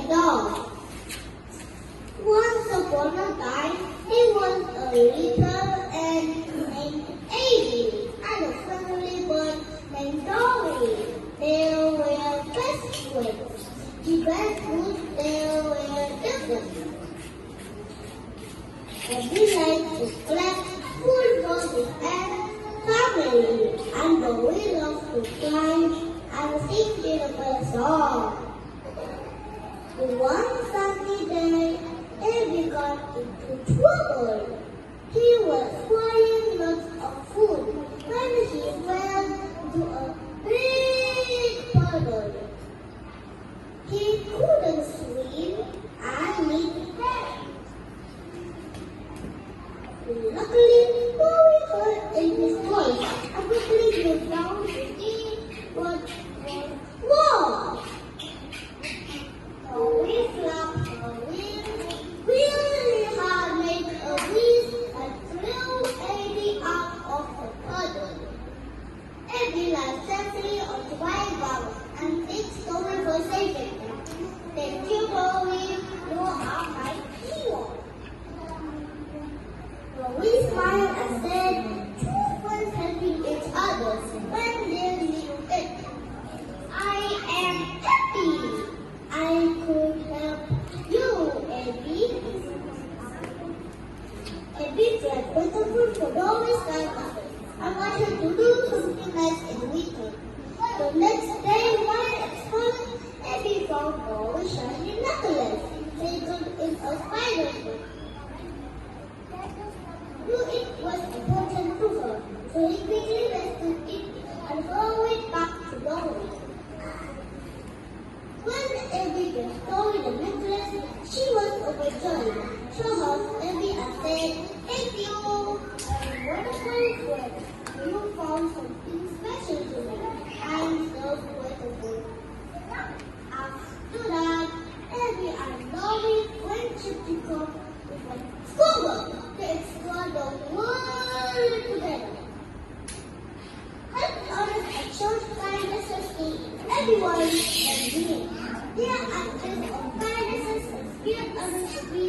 dog. Once upon a time, there was a little ant named Abby and a friendly bird named Dory. They were best friends. The best food they were different. Every night they slept full for the ant family, and Dory loved to climb and sing cheerful songs. One sunny day, Abby got into trouble. He was frying lots of food when he fell into a big puddle. He couldn't swim and needed help. Luckily, Dory heard Abby's voice and quickly moved down to see what was wrong. Dory flapped her wings really hard, made a whiz and threw Abby out of the puddle. Abby landed safely on dry ground and thanked Dory for saving him. Thank you, Dory. You are my hero. Dory smiled and said, "Two friends helping each other when they need it. I am happy I could help you, Abby." Abby felt grateful for Dory's kindness and wanted to do something nice in return. The next day, while exploring, Abby found Dory's shiny necklace hidden in a spider's web. Knew it was important to her, so he quickly rescued it and threw it back to Dory. When Abby gave Dory the necklace, she was overjoyed. She hugged Abby and said, "Thank you, a wonderful friend. You found something special to me. I am so grateful." After that, Abby and Dory went to pick up with scuba to explore the world together. Help others and show kindness to everyone and me. They are actors of kindness and spirit others to be